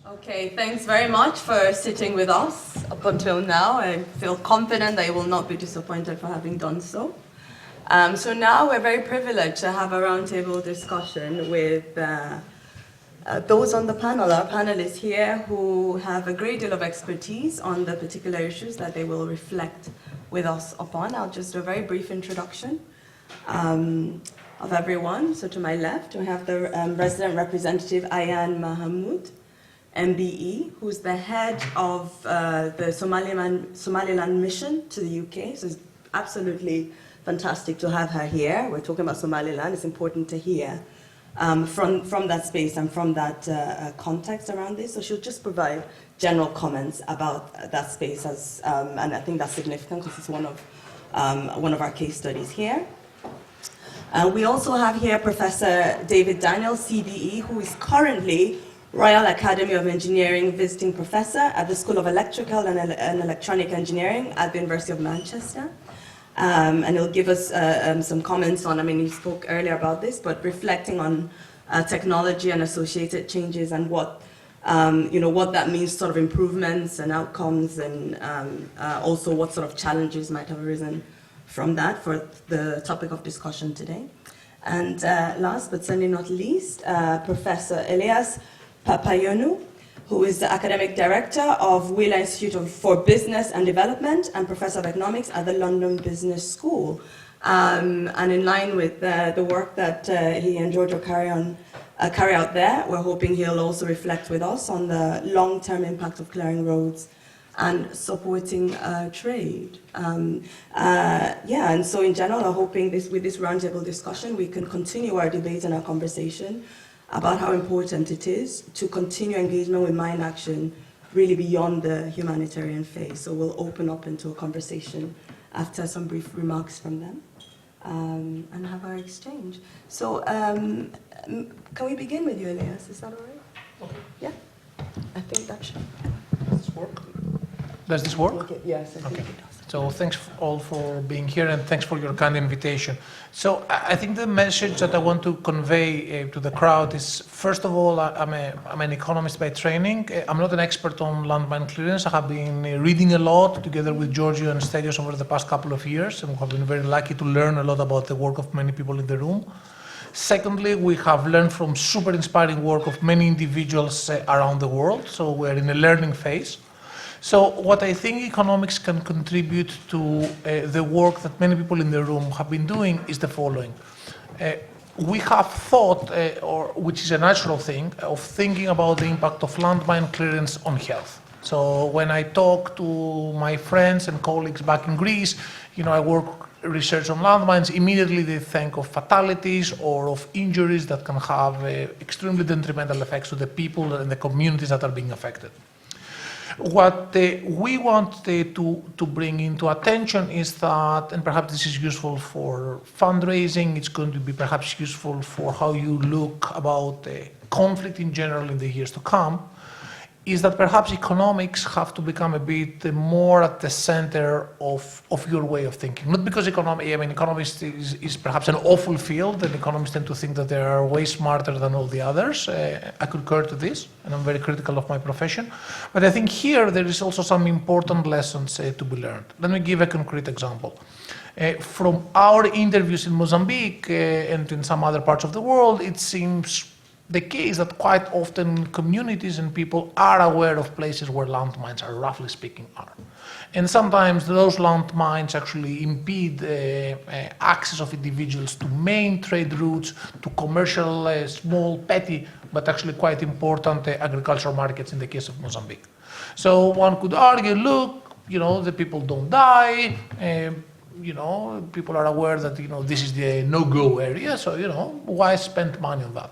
Okay, thanks very much for sitting with us up until now. I feel confident that you will not be disappointed for having done so. So now we're very privileged to have a roundtable discussion with those on the panel. Our panelists here who have a great deal of expertise on the particular issues that they will reflect with us upon. I'll just do a very brief introduction of everyone. So to my left, we have the resident representative Ayan Muhamoud, MBE, who's the head of the Somaliland mission to the UK. So it's absolutely fantastic to have her here. We're talking about Somaliland. It's important to hear from that space and from that context around this. So she'll just provide general comments about that space, and I think that's significant because it's one of our case studies here. We also have here Professor David Daniel, CBE, who is currently Royal Academy of Engineering visiting professor at the School of Electrical and Electronic Engineering at the University of Manchester. And he'll give us some comments on, he spoke earlier about this, but reflecting on technology and associated changes and what, what that means, sort of improvements and outcomes, and also what sort of challenges might have arisen from that for the topic of discussion today. And last but certainly not least, Professor Elias Papaioannou, who is the Academic Director of Wheeler Institute for Business and Development and Professor of Economics at the London Business School. And in line with the work that he and Giorgio carry out there, we're hoping he'll also reflect with us on the long-term impact of clearing roads and supporting trade. And so in general, I'm hoping with this roundtable discussion, we can continue our debate and our conversation about how important it is to continue engagement with mine action really beyond the humanitarian phase. So we'll open up into a conversation after some brief remarks from them and have our exchange. So can we begin with you, Elias? Is that all right? Okay. Yeah, I think that should. Does this work? Does this work? Yes, I think Okay. it does. So thanks all for being here and thanks for your kind invitation. So I think the message that I want to convey to the crowd is, first of all, I'm an economist by training. I'm not an expert on landmine clearance. I have been reading a lot together with Giorgio and Stelios over the past couple of years, and we have been very lucky to learn a lot about the work of many people in the room. Secondly, we have learned from super inspiring work of many individuals around the world, so we're in a learning phase. So what I think economics can contribute to the work that many people in the room have been doing is the following. We have thought, which is a natural thing, of thinking about the impact of landmine clearance on health. So when I talk to my friends and colleagues back in Greece, I work research on landmines, immediately they think of fatalities or of injuries that can have extremely detrimental effects to the people and the communities that are being affected. What we want to bring into attention is that, and perhaps this is useful for fundraising, it's going to be perhaps useful for how you look about conflict in general in the years to come, is that perhaps economics have to become a bit more at the center of your way of thinking. Not because economics is perhaps an awful field, and economists tend to think that they are way smarter than all the others. I concur to this, and I'm very critical of my profession. But I think here there is also some important lessons to be learned. Let me give a concrete example. From our interviews in Mozambique and in some other parts of the world, it seems the case that quite often communities and people are aware of places where landmines are, roughly speaking, are. And sometimes those landmines actually impede access of individuals to main trade routes, to commercial, small, petty, but actually quite important agricultural markets in the case of Mozambique. So one could argue, look, the people don't die, people are aware that, this is the no-go area, so, why spend money on that?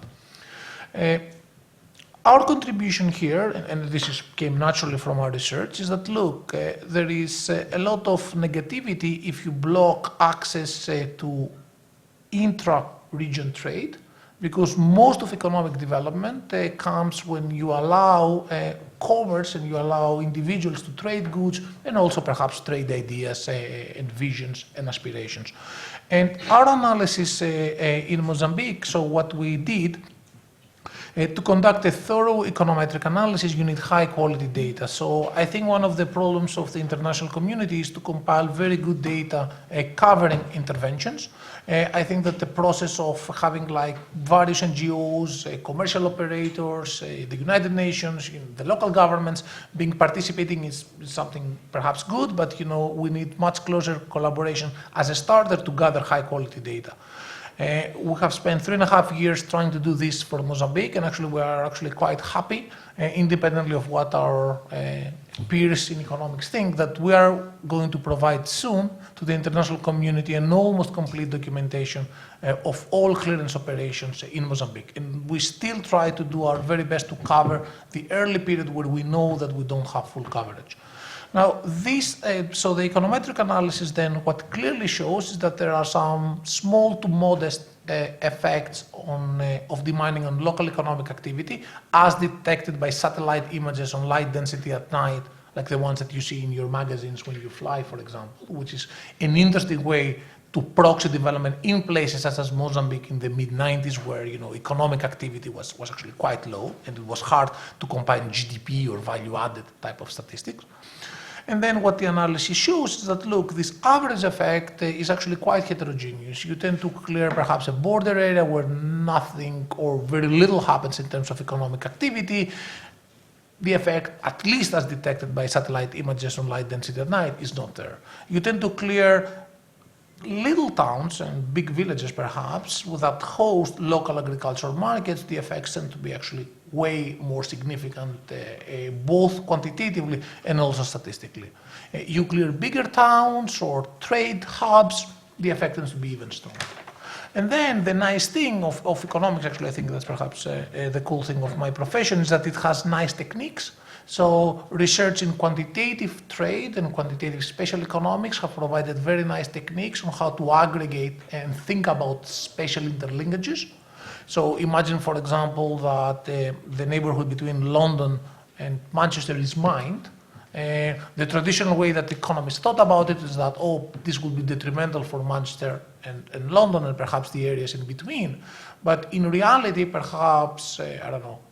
Our contribution here, and this came naturally from our research, is that, look, there is a lot of negativity if you block access to intra-region trade, because most of economic development comes when you allow commerce and you allow individuals to trade goods and also perhaps trade ideas and visions and aspirations. And our analysis in Mozambique, so what we did To conduct a thorough econometric analysis, you need high-quality data. So I think one of the problems of the international community is to compile very good data covering interventions. I think that the process of having like various NGOs, commercial operators, the United Nations, the local governments participating is something perhaps good, but we need much closer collaboration as a starter to gather high-quality data. We have spent 3.5 years trying to do this for Mozambique, and actually we are quite happy, independently of what our peers in economics think, that we are going to provide soon to the international community an almost complete documentation of all clearance operations in Mozambique. And we still try to do our very best to cover the early period where we know that we don't have full coverage. Now, so the econometric analysis then, what clearly shows is that there are some small to modest effects of demining on local economic activity as detected by satellite images on light density at night, like the ones that you see in your magazines when you fly, for example, which is an interesting way to proxy development in places such as Mozambique in the mid-90s, where economic activity was actually quite low, and it was hard to combine GDP or value-added type of statistics. And then what the analysis shows is that, look, this average effect is actually quite heterogeneous. You tend to clear perhaps a border area where nothing or very little happens in terms of economic activity. The effect, at least as detected by satellite images on light density at night, is not there. You tend to clear little towns and big villages perhaps that host local agricultural markets. The effects tend to be actually way more significant, both quantitatively and also statistically. You clear bigger towns or trade hubs, the effect tends to be even stronger. And then the nice thing of economics, actually I think that's perhaps the cool thing of my profession, is that it has nice techniques. So research in quantitative trade and quantitative spatial economics have provided very nice techniques on how to aggregate and think about spatial interlinkages. So imagine, for example, that the neighborhood between London and Manchester is mined. The traditional way that economists thought about it is that, this will be detrimental for Manchester and London and perhaps the areas in between. But in reality, perhaps,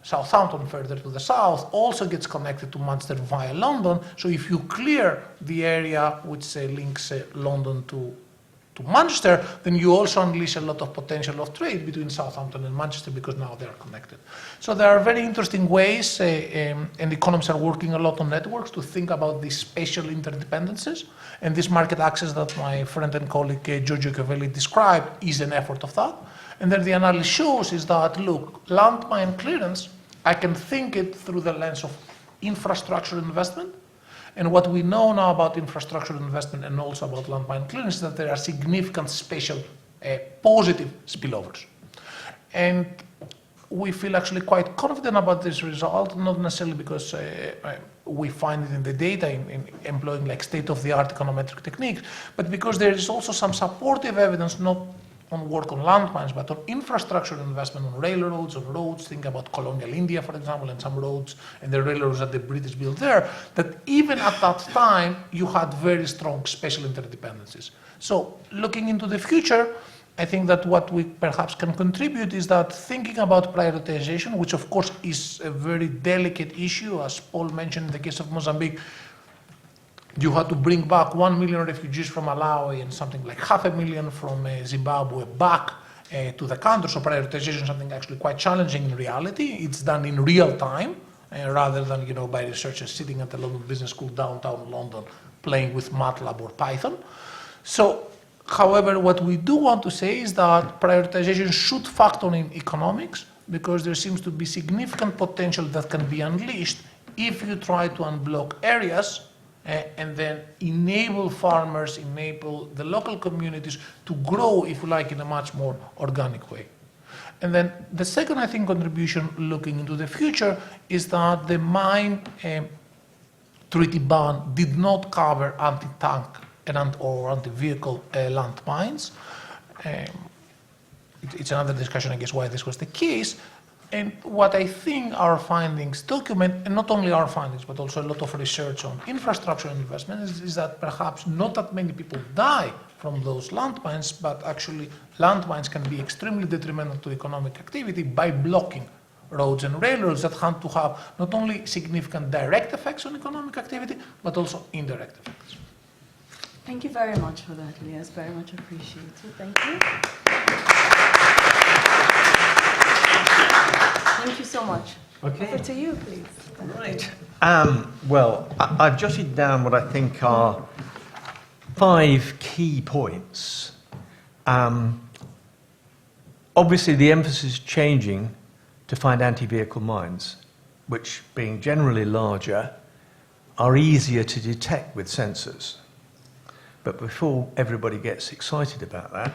Southampton further to the south also gets connected to Manchester via London. So if you clear the area which links London to Manchester, then you also unleash a lot of potential of trade between Southampton and Manchester because now they are connected. So there are very interesting ways, and economists are working a lot on networks to think about these spatial interdependencies. And this market access that my friend and colleague Giorgio Covelli described is an effort of that. And then the analysis shows is that, look, landmine clearance, I can think it through the lens of infrastructure investment. And what we know now about infrastructure investment and also about landmine clearance is that there are significant spatial positive spillovers. And we feel actually quite confident about this result, not necessarily because we find it in the data in employing like state-of-the-art econometric techniques, but because there is also some supportive evidence, not on work on landmines, but on infrastructure investment, on railroads, on roads. Think about colonial India, for example, and some roads and the railroads that the British built there, that even at that time, you had very strong spatial interdependencies. So looking into the future, I think that what we perhaps can contribute is that thinking about prioritization, which of course is a very delicate issue, as Paul mentioned in the case of Mozambique, you had to bring back 1 million refugees from Malawi and something like 500,000 from Zimbabwe back to the country. So prioritization is something actually quite challenging in reality. It's done in real time rather than by researchers sitting at the London Business School downtown London playing with MATLAB or Python. So, however, what we do want to say is that prioritization should factor in economics because there seems to be significant potential that can be unleashed if you try to unblock areas and then enable farmers, enable the local communities to grow, if you like, in a much more organic way. And then the second, I think, contribution looking into the future is that the mine treaty ban did not cover anti-tank or anti-vehicle landmines. It's another discussion, I guess, why this was the case. And what I think our findings document, and not only our findings, but also a lot of research on infrastructure investment, is that perhaps not that many people die from those landmines, but actually landmines can be extremely detrimental to economic activity by blocking roads and railroads that have to have not only significant direct effects on economic activity, but also indirect effects. Thank you very much for that, Elias. Very much appreciated. Thank you. Thank you so much. Okay. Over to you, please. Right. Well, I've jotted down what I think are 5 key points. Obviously, the emphasis is changing to find anti-vehicle mines, which, being generally larger, are easier to detect with sensors. But before everybody gets excited about that,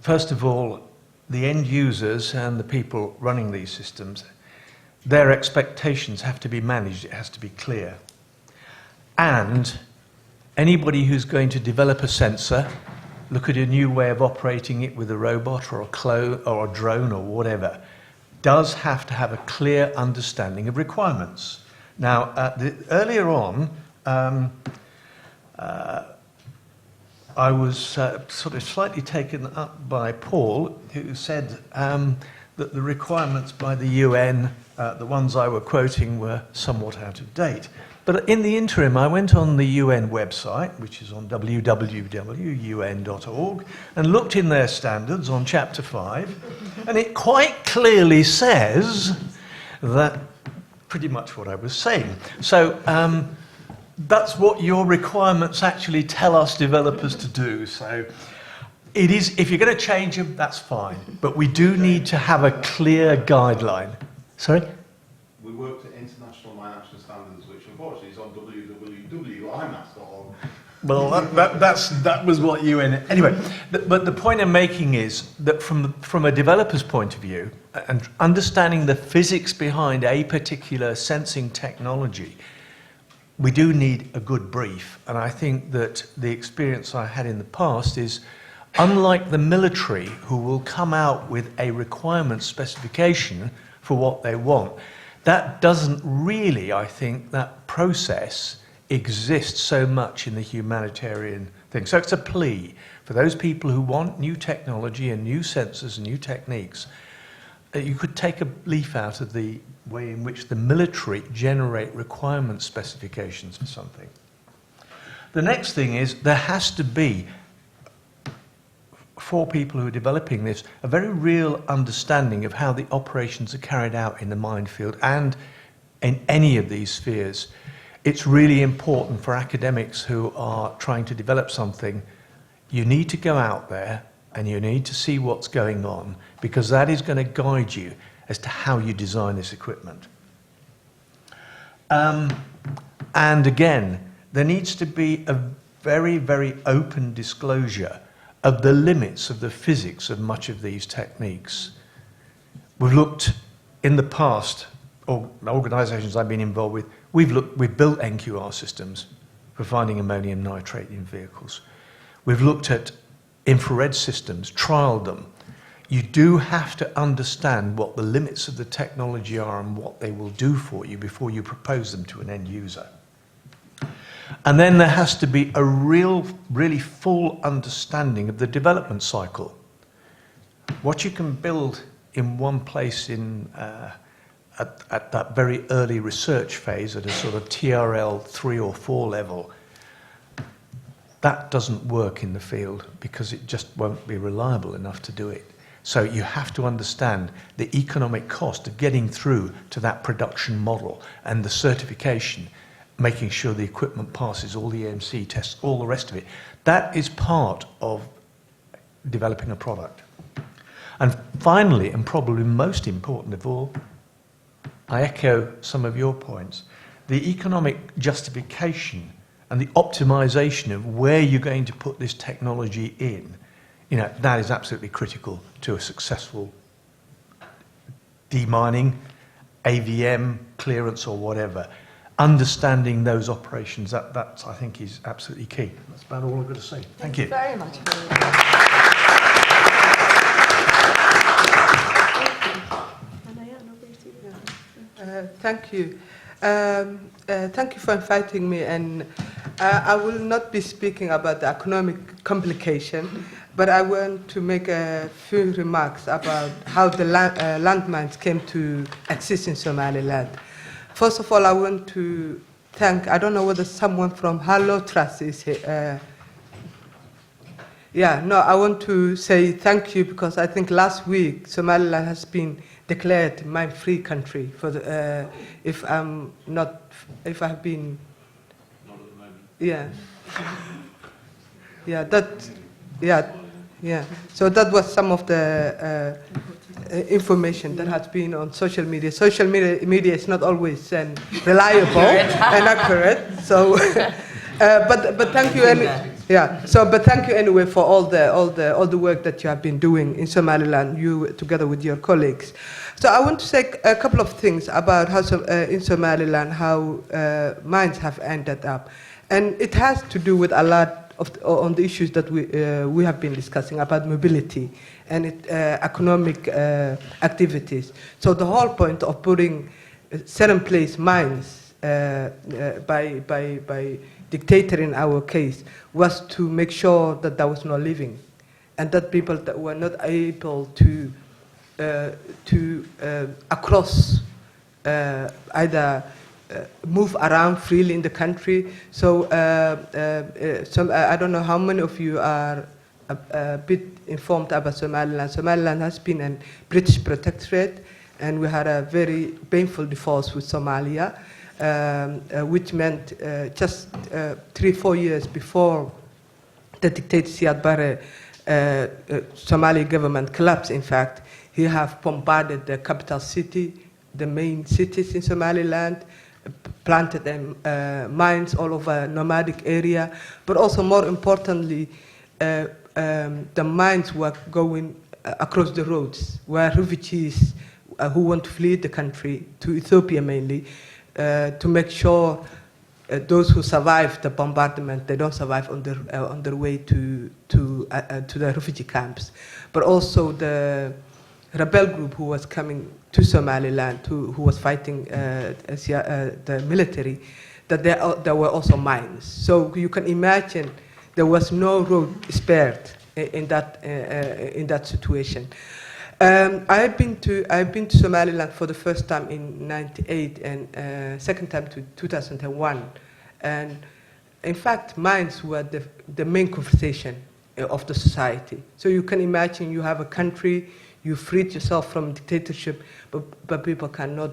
first of all, the end users and the people running these systems, their expectations have to be managed. It has to be clear. And anybody who's going to develop a sensor, look at a new way of operating it with a robot or a drone or whatever, does have to have a clear understanding of requirements. Now, earlier on, I was sort of slightly taken up by Paul, who said that the requirements by the UN, the ones I were quoting, were somewhat out of date. But in the interim, I went on the UN website, which is on www.un.org, and looked in their standards on Chapter 5, and it quite clearly says that pretty much what I was saying. So that's what your requirements actually tell us developers to do. So it is, if you're going to change them, that's fine. But we do need to have a clear guideline. Sorry? We worked at International Mine Action Standards, which unfortunately is on www.imas.org. Well, that was what you in. Anyway, but the point I'm making is that from a developer's point of view, and understanding the physics behind a particular sensing technology, we do need a good brief. And I think that the experience I had in the past is, unlike the military, who will come out with a requirement specification for what they want, that doesn't really, I think, that process exists so much in the humanitarian thing. So it's a plea for those people who want new technology and new sensors and new techniques. You could take a leaf out of the way in which the military generate requirement specifications for something. The next thing is there has to be, for people who are developing this, a very real understanding of how the operations are carried out in the minefield and in any of these spheres. It's really important for academics who are trying to develop something. You need to go out there and you need to see what's going on, because that is going to guide you as to how you design this equipment. And again, there needs to be a very, very open disclosure of the limits of the physics of much of these techniques. We've looked in the past, or organisations I've been involved with, we've built NQR systems for finding ammonium nitrate in vehicles. We've looked at infrared systems, trialled them. You do have to understand what the limits of the technology are and what they will do for you before you propose them to an end user. And then there has to be a really full understanding of the development cycle. What you can build in one place at that very early research phase, at a sort of TRL 3 or 4 level, that doesn't work in the field because it just won't be reliable enough to do it. So you have to understand the economic cost of getting through to that production model and the certification, making sure the equipment passes all the EMC tests, all the rest of it. That is part of developing a product. And finally, and probably most important of all, I echo some of your points. The economic justification and the optimization of where you're going to put this technology in, that is absolutely critical to a successful demining, AVM, clearance or whatever. Understanding those operations, that I think is absolutely key. That's about all I've got to say. Thank you. Very much. Thank you. Thank you for inviting me, and I will not be speaking about the economic complication, but I want to make a few remarks about how the landmines came to exist in Somaliland. First of all, I want to thank, I don't know whether someone from Hello Trust is here. I want to say thank you because I think last week Somaliland has been declared mine-free country for the, if I've been. Not at the moment. Yeah. So that was some of the information that has been on social media. Social media is not always reliable and accurate. So, but thank you. But thank you anyway for all the work that you have been doing in Somaliland, you together with your colleagues. So I want to say a couple of things about how in Somaliland how mines have ended up, and it has to do with a lot on the issues that we have been discussing about mobility and economic activities. So the whole point of putting certain place mines by dictator in our case was to make sure that there was no living, and that people that were not able to across either move around freely in the country. So I don't know how many of you are a bit informed about Somaliland. Somaliland has been a British protectorate, and we had a very painful divorce with Somalia, which meant just 3-4 years before the dictator Siad Barre Somali government collapsed, in fact, he have bombarded the capital city, the main cities in Somaliland, planted mines all over nomadic area, but also more importantly, the mines were going across the roads where refugees who want to flee the country, to Ethiopia mainly, to make sure those who survive the bombardment, they don't survive on their way to the refugee camps. But also the rebel group who was coming to Somaliland, who was fighting the military, that there were also mines. So you can imagine there was no road spared in that situation. I've been to Somaliland for the first time in '98 and second time to 2001, and in fact mines were the main conversation of the society. So you can imagine you have a country, you freed yourself from dictatorship, but people cannot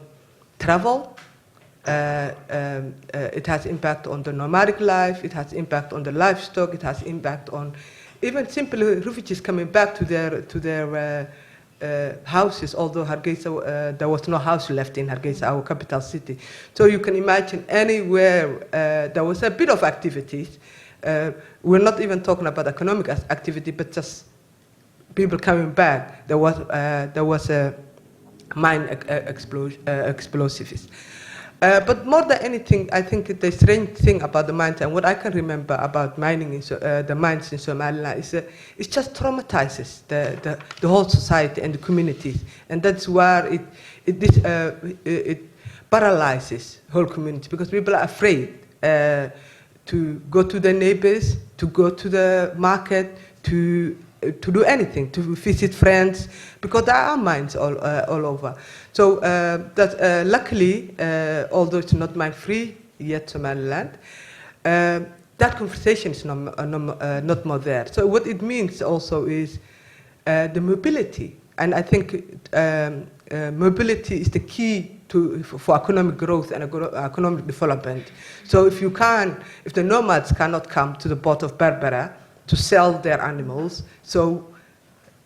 travel. It has impact on the nomadic life, it has impact on the livestock, it has impact on even simply refugees coming back to their houses, although Hargeisa, there was no house left in Hargeisa, our capital city. So you can imagine anywhere there was a bit of activities. We're not even talking about economic activity, but just people coming back. There was a mine explosives. But more than anything, I think the strange thing about the mines and what I can remember about mining in the mines in Somaliland is it just traumatizes the whole society and the communities, and that's where it paralyzes whole community because people are afraid to go to their neighbors, to go to the market, to do anything, to visit friends, because there are mines all over. So luckily, although it's not mine-free yet, Somaliland, that conversation is not more there. So what it means also is the mobility, and I think mobility is the key for economic growth and economic development. So if the nomads cannot come to the port of Berbera to sell their animals, so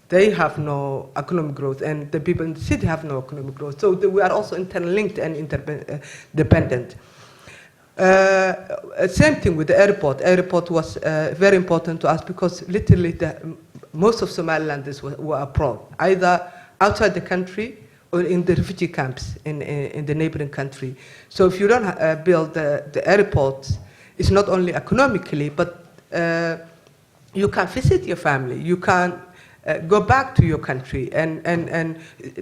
they have no economic growth, and the people in the city have no economic growth. So we are also interlinked and interdependent. Same thing with the airport. Airport was very important to us because literally most of Somalilanders were abroad, either outside the country or in the refugee camps in the neighboring country. So if you don't build the airports, it's not only economically, but you can visit your family, you can go back to your country, and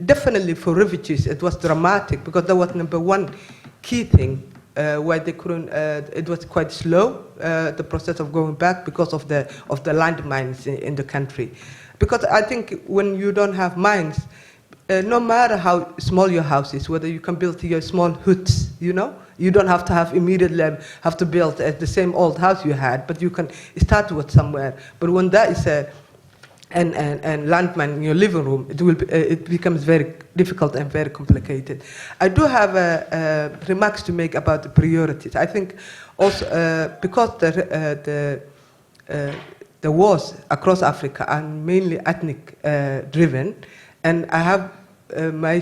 definitely for refugees it was dramatic because that was number one key thing why they couldn't. It was quite slow, the process of going back because of the landmines in the country. Because I think when you don't have mines, no matter how small your house is, whether you can build your small huts, you know, you don't have to have immediately have to build the same old house you had, but you can start with somewhere. But when that is and landmine in your living room, it becomes very difficult and very complicated. I do have remarks to make about the priorities. I think also because the wars across Africa are mainly ethnic driven, and I have my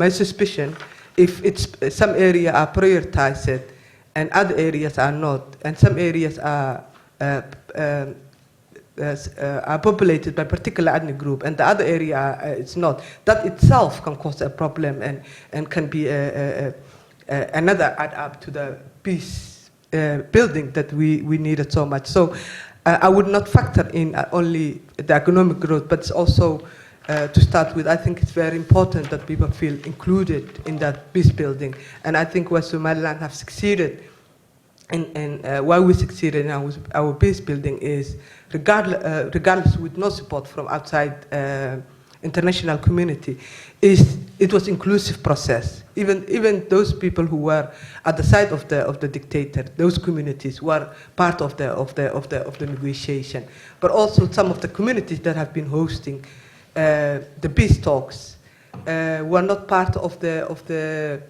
suspicion if it's some areas are prioritized and other areas are not, and some areas are populated by particular ethnic group, and the other area it's not. That itself can cause a problem and can be another add up to the peace building that we needed so much. So I would not factor in only the economic growth, but it's also to start with, I think it's very important that people feel included in that peace building, and I think where Somaliland have succeeded. And why we succeeded in our peace building is, regardless with no support from outside international community, it was inclusive process. Even those people who were at the side of the dictator, those communities were part of the negotiation. But also some of the communities that have been hosting the peace talks were not part of the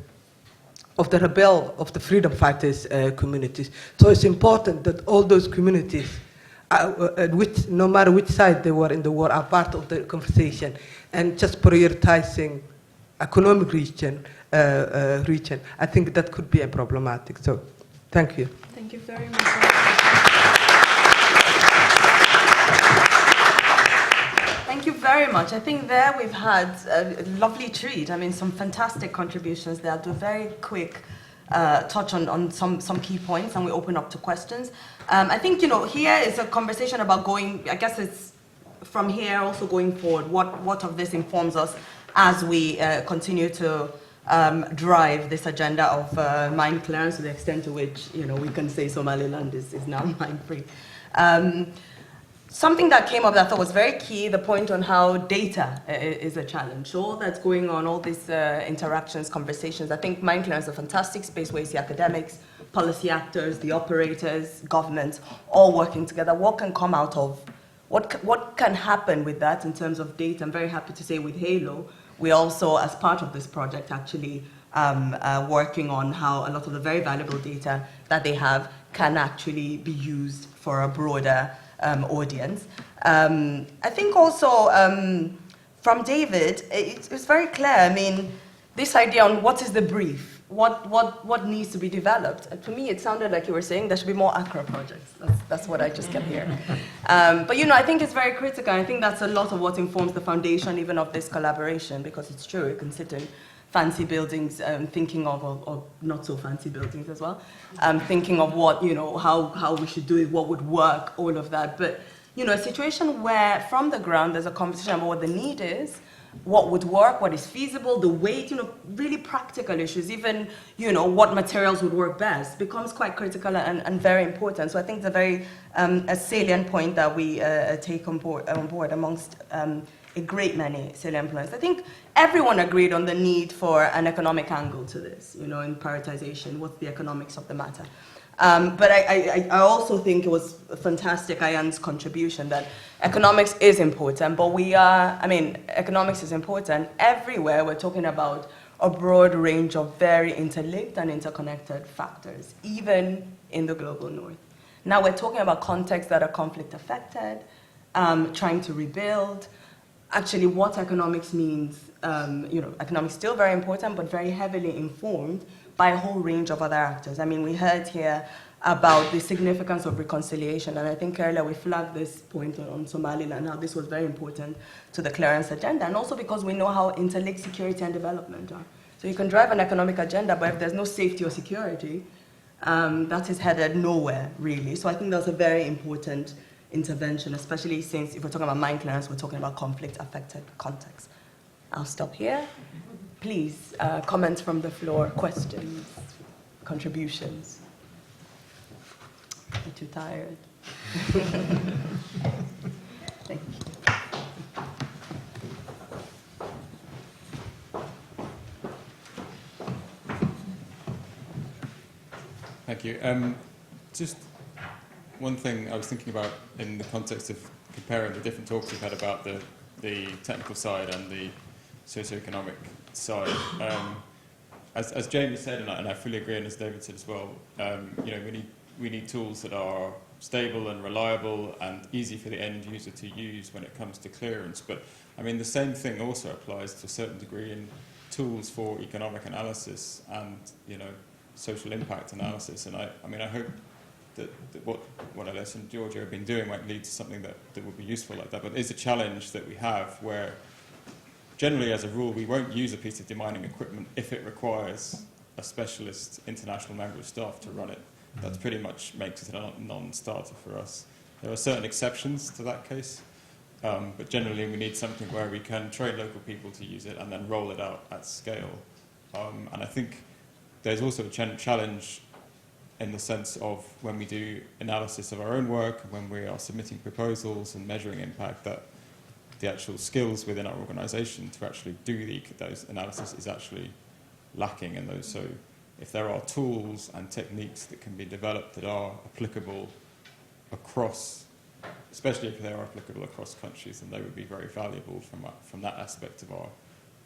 freedom fighters communities. So it's important that all those communities, no matter which side they were in the war, are part of the conversation, and just prioritizing economic region, I think that could be problematic. So, thank you. Thank you very much. Thank you very much. I think there we've had a lovely treat. I mean, some fantastic contributions there. I'll do a very quick touch on some key points, and we open up to questions. I think, you know, here is a conversation about going, I guess it's from here also going forward, what of this informs us as we continue to drive this agenda of mine clearance to the extent to which, you know, we can say Somaliland is now mine-free. Something that came up that I thought was very key, the point on how data is a challenge. All that's going on, all these interactions, conversations. I think mine clearance is a fantastic space where you see academics, policy actors, the operators, governments, all working together. What can come out of, what can happen with that in terms of data? I'm very happy to say with Halo, we also, as part of this project, actually working on how a lot of the very valuable data that they have can actually be used for a broader audience. I think also from David, it's very clear. I mean, this idea on what is the brief, what needs to be developed. And for me, it sounded like you were saying there should be more ACRA projects. That's what I just kept hearing. But you know, I think it's very critical. I think that's a lot of what informs the foundation even of this collaboration, because it's true, you can sit in fancy buildings, thinking of, or not so fancy buildings as well, thinking of what, you know, how we should do it, what would work, all of that. But, you know, a situation where from the ground there's a conversation about what the need is, what would work, what is feasible, the weight, you know, really practical issues, even, you know, what materials would work best, becomes quite critical and very important. So I think it's a very a salient point that we take on board amongst a great many salient points. I think everyone agreed on the need for an economic angle to this, you know, in prioritization, what's the economics of the matter. But I also think it was fantastic, Ayan's contribution, that economics is important, but economics is important everywhere. We're talking about a broad range of very interlinked and interconnected factors, even in the global north. Now we're talking about contexts that are conflict affected, trying to rebuild. Actually, what economics means, you know, economics is still very important, but very heavily informed by a whole range of other actors. I mean, we heard here about the significance of reconciliation, and I think earlier we flagged this point on Somaliland, how this was very important to the clearance agenda, and also because we know how interlinked security and development are. So you can drive an economic agenda, but if there's no safety or security, that is headed nowhere, really. So I think that's a very important intervention, especially since if we're talking about mine clearance, we're talking about conflict-affected context. I'll stop here. Please, comments from the floor, questions. contributions. I'm too tired. Thank you. Thank you. Just one thing I was thinking about in the context of comparing the different talks we've had about the technical side and the socio-economic side. As Jamie said, and I fully agree, and as David said as well, we need tools that are stable and reliable and easy for the end user to use when it comes to clearance. But I mean, the same thing also applies to a certain degree in tools for economic analysis and social impact analysis. And I hope that what Elias and Georgia have been doing might lead to something that would be useful like that. But it's a challenge that we have where generally, as a rule, we won't use a piece of demining equipment if it requires a specialist international member of staff to run it. That pretty much makes it a non-starter for us. There are certain exceptions to that case, but generally we need something where we can train local people to use it and then roll it out at scale. And I think there's also a challenge in the sense of when we do analysis of our own work, when we are submitting proposals and measuring impact, that the actual skills within our organisation to actually do those analysis is actually lacking in those. So if there are tools and techniques that can be developed that are applicable across, especially if they are applicable across countries, then they would be very valuable from that aspect of our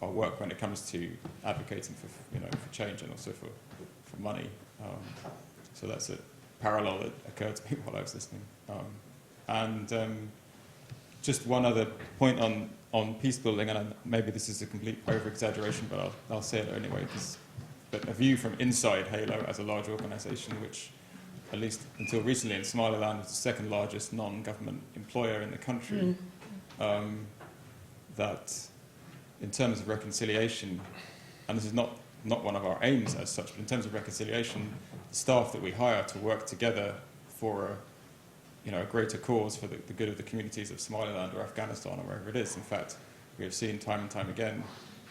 work when it comes to advocating for for change and also for money. So that's a parallel that occurred to me while I was listening. Just one other point on peace building, and maybe this is a complete over-exaggeration, but I'll say it anyway, but a view from inside HALO as a large organisation, which at least until recently in Somaliland was the second largest non-government employer in the country, that in terms of reconciliation, and this is not one of our aims as such, but in terms of reconciliation, the staff that we hire to work together for a greater cause for the good of the communities of Somaliland or Afghanistan or wherever it is. In fact, we have seen time and time again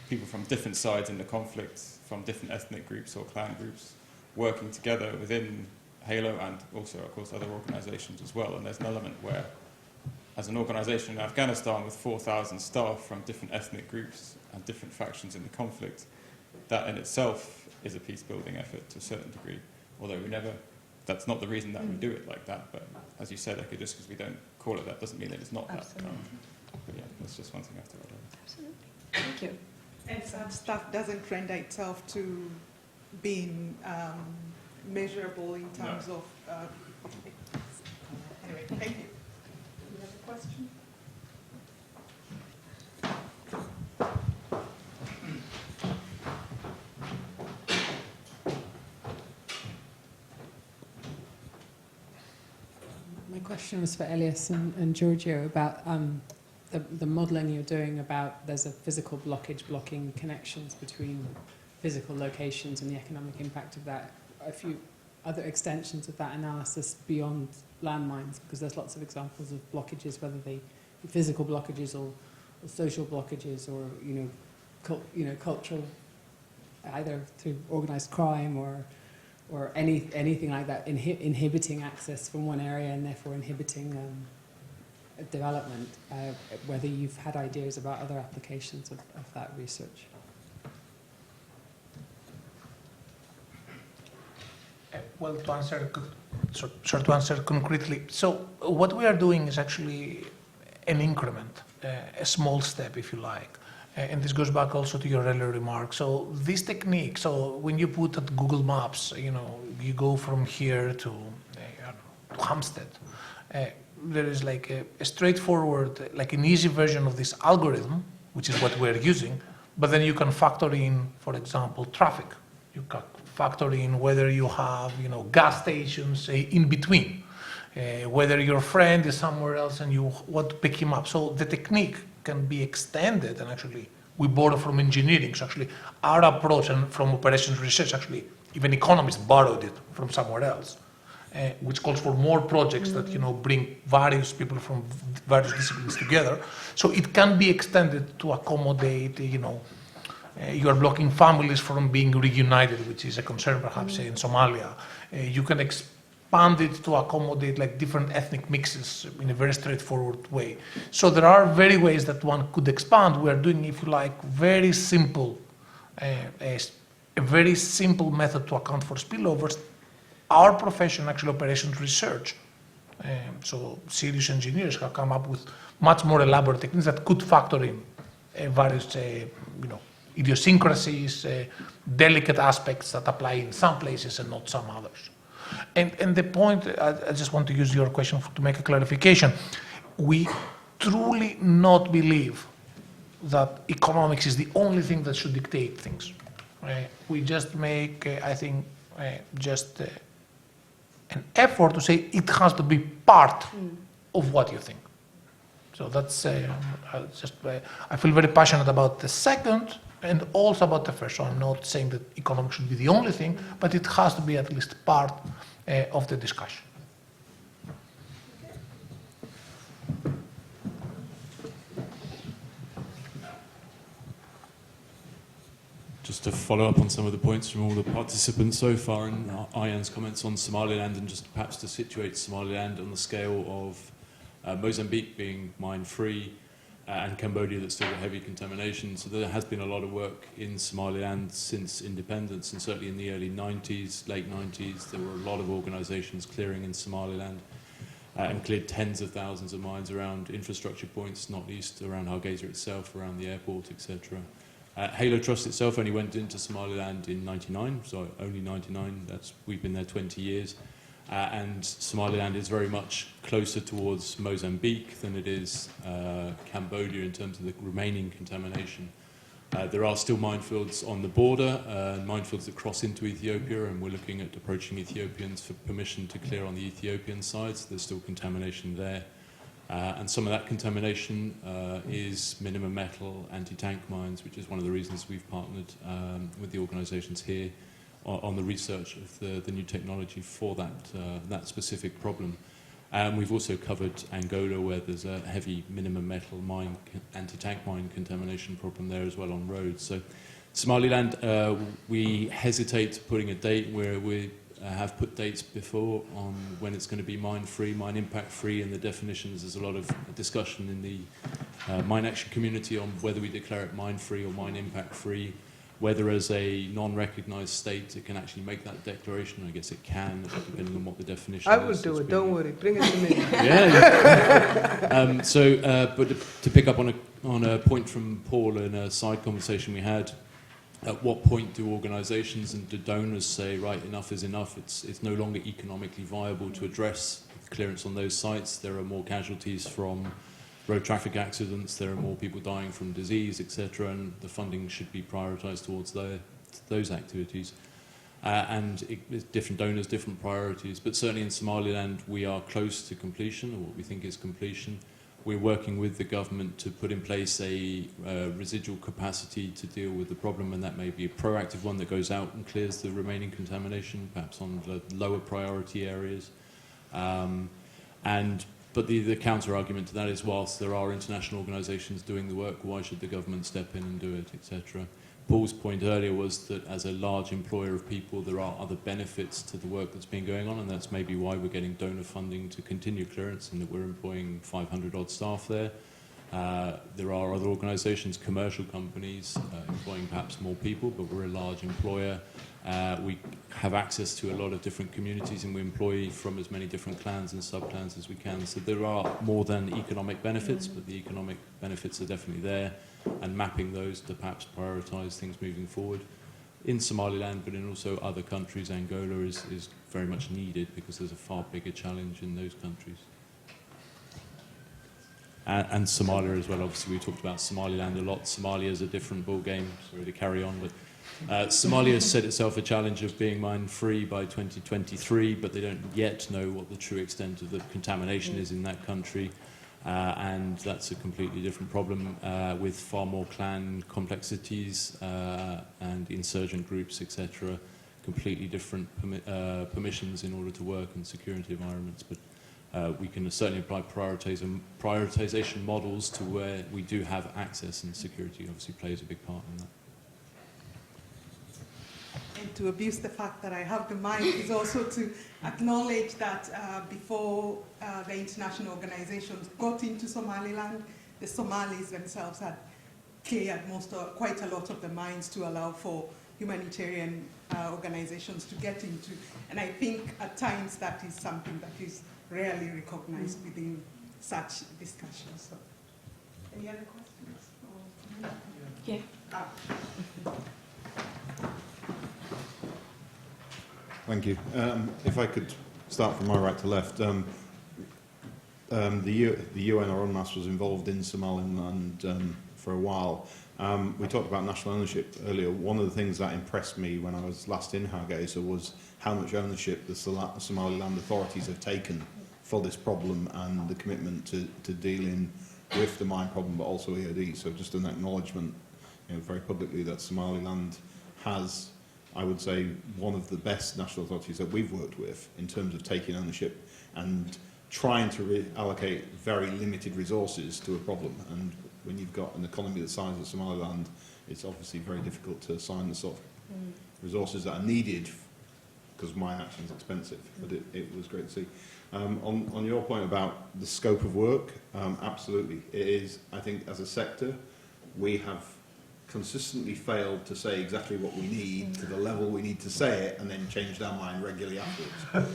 people from different sides in the conflict, from different ethnic groups or clan groups, working together within HALO and also, of course, other organisations as well. And there's an element where, as an organisation in Afghanistan with 4,000 staff from different ethnic groups and different factions in the conflict, that in itself is a peace-building effort to a certain degree, although that's not the reason that we do it like that, but as you said, just because we don't call it that doesn't mean that it's not Absolutely. that. But yeah, that's just one thing I have to add on. Absolutely. Thank you. And some stuff doesn't render itself to being measurable in terms of... Anyway, thank you. You have a question? My question was for Elias and Giorgio about the modelling you're doing about there's a physical blockage blocking connections between physical locations and the economic impact of that. A few other extensions of that analysis beyond landmines, because there's lots of examples of blockages, whether they be physical blockages or social blockages or cultural, either through organised crime or anything like that, inhibiting access from one area and therefore inhibiting development, whether you've had ideas about other applications of that research. Well, to answer concretely, so what we are doing is actually an increment, a small step, if you like. And this goes back also to your earlier remark. So this technique, so when you put at Google Maps, you go from here to Hampstead, there is like a straightforward, like an easy version of this algorithm, which is what we're using, but then you can factor in, for example, traffic. You can factor in whether you have, gas stations in between, whether your friend is somewhere else and you want to pick him up. So the technique can be extended, and actually we borrow from engineering. So actually our approach and from operations research, actually even economists borrowed it from somewhere else, which calls for more projects that bring various people from various disciplines together. So it can be extended to accommodate You are blocking families from being reunited, which is a concern perhaps in Somalia. You can expand it to accommodate like different ethnic mixes in a very straightforward way. So there are very ways that one could expand. We are doing, if you like, very simple, a very simple method to account for spillovers. Our profession, actually operations research, so serious engineers have come up with much more elaborate techniques that could factor in various, idiosyncrasies, delicate aspects that apply in some places and not some others. And the point, I just want to use your question to make a clarification. We truly not believe that economics is the only thing that should dictate things. We just make, I think, just an effort to say it has to be part of what you think. So that's I feel very passionate about the second and also about the first. So I'm not saying that economics should be the only thing, but it has to be at least part of the discussion. Just to follow up on some of the points from all the participants so far, and Ayan's comments on Somaliland, and just perhaps to situate Somaliland on the scale of Mozambique being mine-free and Cambodia that's still got heavy contamination. So there has been a lot of work in Somaliland since independence, and certainly in the early 90s, late 90s, there were a lot of organisations clearing in Somaliland and cleared tens of thousands of mines around infrastructure points, not least around Hargeisa itself, around the airport, etc. Halo Trust itself only went into Somaliland in 99, so only 99. We've been there 20 years. And Somaliland is very much closer towards Mozambique than it is Cambodia in terms of the remaining contamination. There are still minefields on the border, minefields that cross into Ethiopia, and we're looking at approaching Ethiopians for permission to clear on the Ethiopian side, so there's still contamination there. And some of that contamination is minimum metal anti-tank mines, which is one of the reasons we've partnered with the organisations here on the research of the new technology for that specific problem. And we've also covered Angola, where there's a heavy minimum metal mine, anti-tank mine contamination problem there as well on roads. So Somaliland, we hesitate putting a date where we have put dates before on when it's going to be mine-free, mine impact-free, and the definitions. There's a lot of discussion in the mine action community on whether we declare it mine-free or mine impact-free, whether as a non-recognised state it can actually make that declaration. I guess it can, depending on what the definition is. I will do it, don't worry, bring it to me. But to pick up on a point from Paul in a side conversation we had, at what point do organisations and do donors say, right, enough is enough, it's no longer economically viable to address clearance on those sites, there are more casualties from road traffic accidents, there are more people dying from disease, etc., and the funding should be prioritised towards those activities. Different donors, different priorities, but certainly in Somaliland we are close to completion, or what we think is completion. We're working with the government to put in place a residual capacity to deal with the problem, and that may be a proactive one that goes out and clears the remaining contamination, perhaps on the lower priority areas. But the counter-argument to that is, whilst there are international organisations doing the work, why should the government step in and do it, etc.? Paul's point earlier was that as a large employer of people, there are other benefits to the work that's been going on, and that's maybe why we're getting donor funding to continue clearance, and that we're employing 500-odd staff there. There are other organisations, commercial companies, employing perhaps more people, but we're a large employer. We have access to a lot of different communities, and we employ from as many different clans and sub-clans as we can. So there are more than economic benefits, but the economic benefits are definitely there, and mapping those to perhaps prioritise things moving forward. In Somaliland, but in also other countries, Angola is very much needed because there's a far bigger challenge in those countries. And Somalia as well. Obviously, we talked about Somaliland a lot. Somalia is a different ballgame. Sorry to carry on, but Somalia has set itself a challenge of being mine-free by 2023, but they don't yet know what the true extent of the contamination is in that country. And that's a completely different problem with far more clan complexities and insurgent groups, etc. Completely different permissions in order to work in security environments. But we can certainly apply prioritization models to where we do have access, and security obviously plays a big part in that. to abuse the fact that I have the mic is also to acknowledge that before the international organizations got into Somaliland, the Somalis themselves had cleared quite a lot of the mines to allow for humanitarian organizations to get into. And I think at times that is something that is rarely recognized within such discussions. So, any other questions? Yeah. Thank you. If I could start from my right to left, the UN or UNMAS was involved in Somaliland for a while. We talked about national ownership earlier. One of the things that impressed me when I was last in Hargeisa was how much ownership the Somaliland authorities have taken for this problem and the commitment to dealing with the mine problem, but also EOD. So just an acknowledgement, very publicly, that Somaliland has, I would say, one of the best national authorities that we've worked with in terms of taking ownership and trying to allocate very limited resources to a problem. And when you've got an economy the size of Somaliland, it's obviously very difficult to assign the sort of resources that are needed, because mine action is expensive. But it was great to see. On your point about the scope of work, absolutely. It is, I think, as a sector, we have consistently failed to say exactly what we need to the level we need to say it, and then changed our mind regularly afterwards.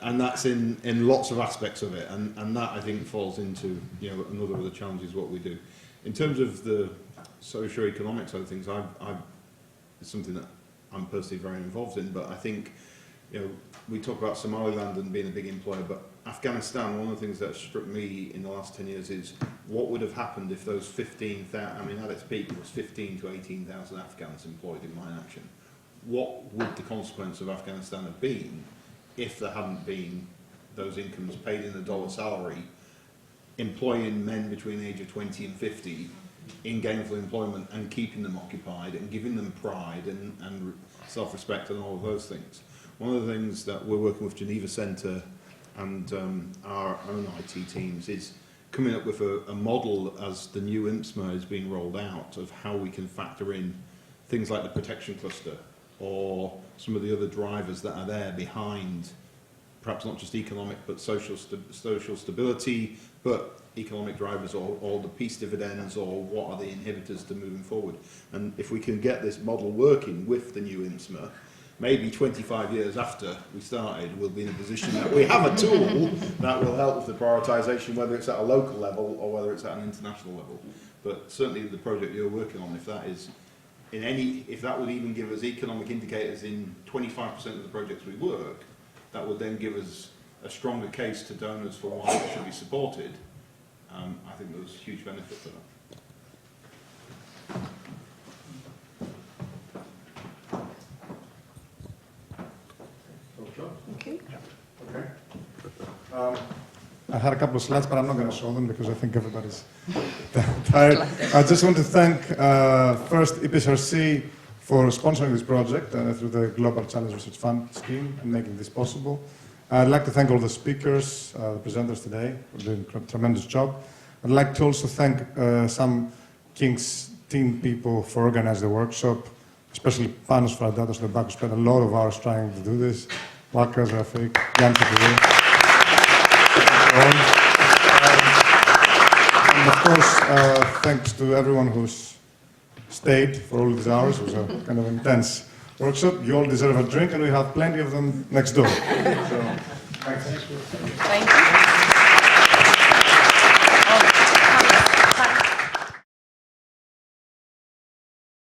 and that's in lots of aspects of it, and that, I think, falls into another of the challenges what we do. In terms of the socio-economic side of things, it's something that I'm personally very involved in, but I think we talk about Somaliland and being a big employer, but Afghanistan, one of the things that struck me in the last 10 years is what would have happened if those 15,000, I mean, at its peak, it was 15 to 18,000 Afghans employed in mine action. What would the consequence of Afghanistan have been if there hadn't been those incomes paid in a dollar salary, employing men between the age of 20 and 50 in gainful employment and keeping them occupied and giving them pride and self-respect and all of those things? One of the things that we're working with Geneva Centre and our own IT teams is coming up with a model as the new IMSMA is being rolled out of how we can factor in things like the protection cluster or some of the other drivers that are there behind perhaps not just economic but social stability, but economic drivers or the peace dividends, or what are the inhibitors to moving forward. And if we can get this model working with the new IMSMA, maybe 25 years after we started, we'll be in a position that we have a tool that will help with the prioritisation, whether it's at a local level or whether it's at an international level. But certainly the project you're working on, if that is if that would even give us economic indicators in 25% of the projects we work, that would then give us a stronger case to donors for why it should be supported. I think there's huge benefit to that. Okay. Okay. I had a couple of slides, but I'm not going to show them because I think everybody's tired. I just want to thank first EPSRC for sponsoring this project through the Global Challenge Research Fund scheme and making this possible. I'd like to thank all the speakers, the presenters today, for doing a tremendous job. I'd like to also thank some King's team people for organizing the workshop, especially Panos Fradatos in the back, who spent a lot of hours trying to do this. Wakas, Rafik, Jan and of course, thanks to everyone who's stayed for all these hours. It was a kind of intense workshop. You all deserve a drink, and we have plenty of them next door. So, thanks. Thank you.